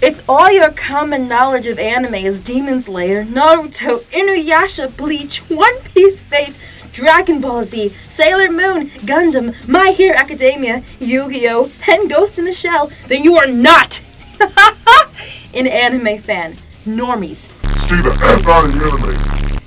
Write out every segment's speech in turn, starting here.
If all your common knowledge of anime is Demon Slayer, Naruto, Inuyasha, Bleach, One Piece, Fate, Dragon Ball Z, Sailor Moon, Gundam, My Hero Academia, Yu-Gi-Oh!, and Ghost in the Shell, then you are not an anime fan. Normies. Stay the F out of anime.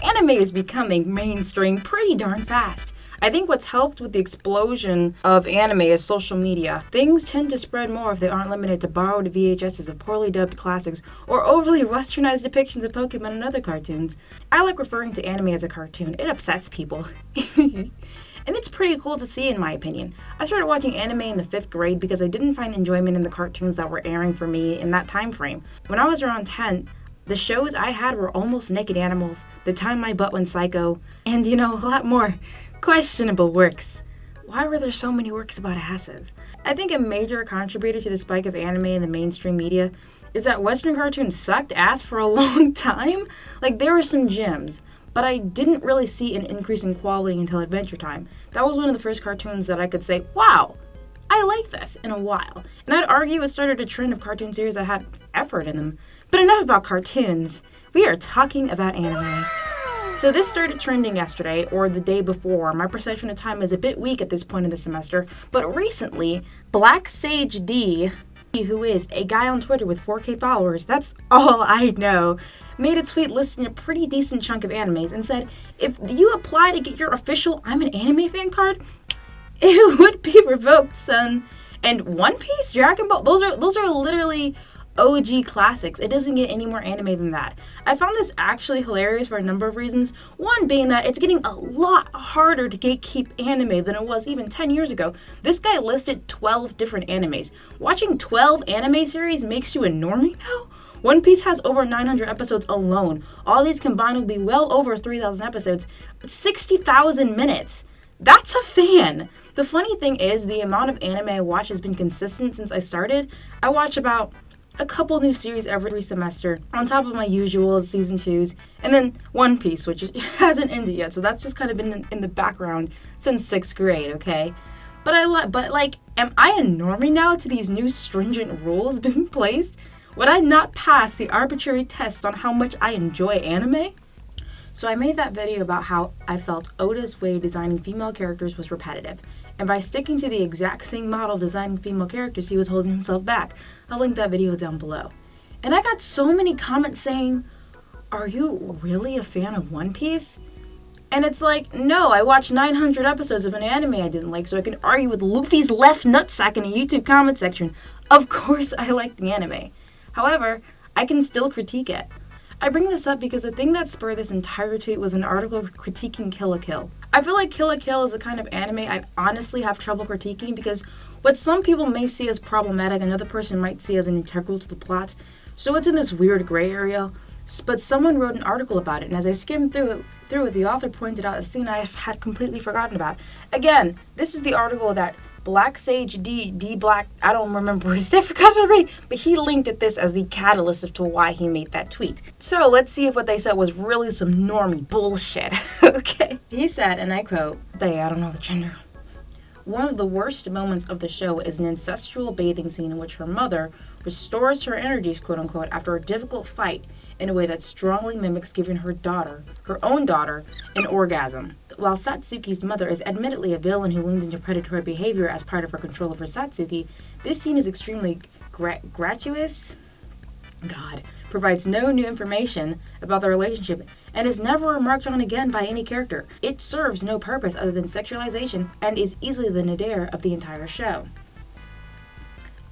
Anime is becoming mainstream pretty darn fast. I think what's helped with the explosion of anime is social media. Things tend to spread more if they aren't limited to borrowed VHSs of poorly dubbed classics or overly westernized depictions of Pokemon and other cartoons. I like referring to anime as a cartoon. It upsets people. And it's pretty cool to see, in my opinion. I started watching anime in the 5th grade because I didn't find enjoyment in the cartoons that were airing for me in that time frame. When I was around 10, the shows I had were Almost Naked Animals, The Time My Butt Went Psycho, and, a lot more questionable works. Why were there so many works about asses? I think a major contributor to the spike of anime in the mainstream media is that Western cartoons sucked ass for a long time. Like, there were some gems, but I didn't really see an increase in quality until Adventure Time. That was one of the first cartoons that I could say, wow, I like this, in a while. And I'd argue it started a trend of cartoon series that had effort in them. But enough about cartoons. We are talking about anime. So this started trending yesterday, or the day before. My perception of time is a bit weak at this point of the semester. But recently, BlacksageD, who is a guy on Twitter with 4K followers, that's all I know, made a tweet listing a pretty decent chunk of animes and said, if you apply to get your official I'm an anime fan card, it would be revoked, son. And One Piece, Dragon Ball, those are literally OG classics. It doesn't get any more anime than that. I found this actually hilarious for a number of reasons. One being that it's getting a lot harder to gatekeep anime than it was even 10 years ago. This guy listed 12 different animes. Watching 12 anime series makes you a normie now? One Piece has over 900 episodes alone. All these combined will be well over 3,000 episodes, but 60,000 minutes. That's a fan. The funny thing is, the amount of anime I watch has been consistent since I started. I watch about a couple new series every semester, on top of my usual season 2s, and then One Piece, which hasn't ended yet, so that's just kind of been in the background since 6th grade, okay? But am I a normie now to these new stringent rules being placed? Would I not pass the arbitrary test on how much I enjoy anime? So I made that video about how I felt Oda's way of designing female characters was repetitive. And by sticking to the exact same model designing female characters, he was holding himself back. I'll link that video down below. And I got so many comments saying, are you really a fan of One Piece? And it's like, no, I watched 900 episodes of an anime I didn't like, so I can argue with Luffy's left nutsack in a YouTube comment section. Of course I like the anime. However, I can still critique it. I bring this up because the thing that spurred this entire tweet was an article critiquing Kill la Kill. I feel like Kill la Kill is a kind of anime I honestly have trouble critiquing because what some people may see as problematic, another person might see as an integral to the plot. So it's in this weird gray area. But someone wrote an article about it, and as I skimmed through it, the author pointed out a scene I had completely forgotten about. Again, this is the article that BlacksageD, I don't remember his name, I forgot it already, but he linked at this as the catalyst as to why he made that tweet. So let's see if what they said was really some normie bullshit, okay? He said, and I quote, I don't know the gender. One of the worst moments of the show is an ancestral bathing scene in which her mother restores her energies, quote unquote, after a difficult fight in a way that strongly mimics giving her own daughter, an orgasm. While Satsuki's mother is admittedly a villain who leans into predatory behavior as part of her control over Satsuki, this scene is extremely gratuitous, provides no new information about the relationship, and is never remarked on again by any character. It serves no purpose other than sexualization and is easily the nadir of the entire show.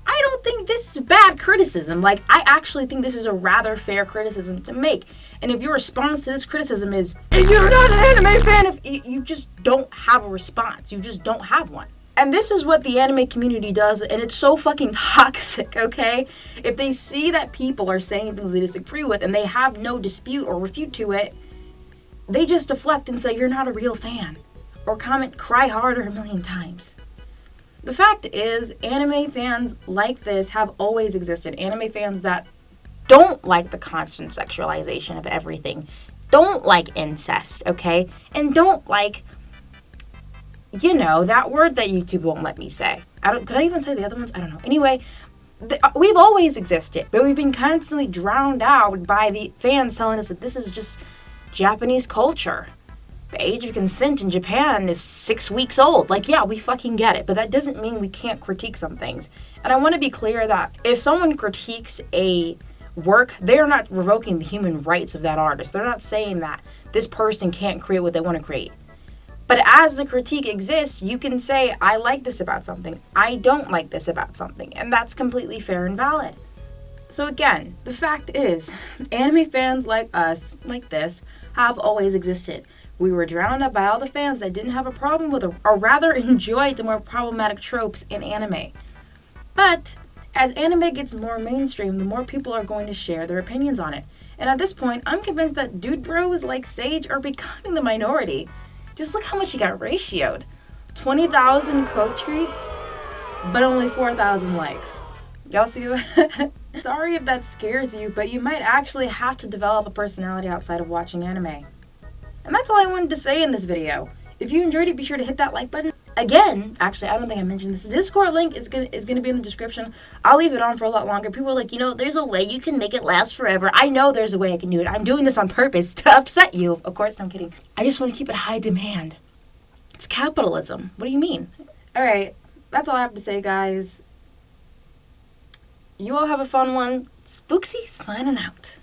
I don't think this is bad criticism. I actually think this is a rather fair criticism to make. And if your response to this criticism is, if you're not an anime fan, if you just don't have a response, you just don't have one. And this is what the anime community does, and it's so fucking toxic, okay? If they see that people are saying things they disagree with and they have no dispute or refute to it, they just deflect and say, you're not a real fan. Or comment, cry harder a million times. The fact is, anime fans like this have always existed. Anime fans that don't like the constant sexualization of everything, don't like incest, okay? And don't like you know, that word that YouTube won't let me say. Could I even say the other ones? I don't know. Anyway, we've always existed, but we've been constantly drowned out by the fans telling us that this is just Japanese culture. The age of consent in Japan is 6 weeks old. Like, yeah, we fucking get it, but that doesn't mean we can't critique some things. And I want to be clear that if someone critiques a work, they are not revoking the human rights of that artist. They're not saying that this person can't create what they want to create. But as the critique exists, you can say, I like this about something. I don't like this about something. And that's completely fair and valid. So again, the fact is, anime fans like us, like this, have always existed. We were drowned out by all the fans that didn't have a problem with or rather enjoyed the more problematic tropes in anime. But as anime gets more mainstream, the more people are going to share their opinions on it. And at this point, I'm convinced that dude bros like Sage are becoming the minority. Just look how much he got ratioed. 20,000 quote tweets, but only 4,000 likes. Y'all see that? Sorry if that scares you, but you might actually have to develop a personality outside of watching anime. And that's all I wanted to say in this video. If you enjoyed it, be sure to hit that like button. Again, actually, I don't think I mentioned this. The Discord link is gonna be in the description. I'll leave it on for a lot longer. People are like, you know, there's a way you can make it last forever. I know there's a way I can do it. I'm doing this on purpose to upset you. Of course, I'm kidding. I just want to keep it high demand. It's capitalism. What do you mean? All right, that's all I have to say, guys. You all have a fun one. Spooksy signing out.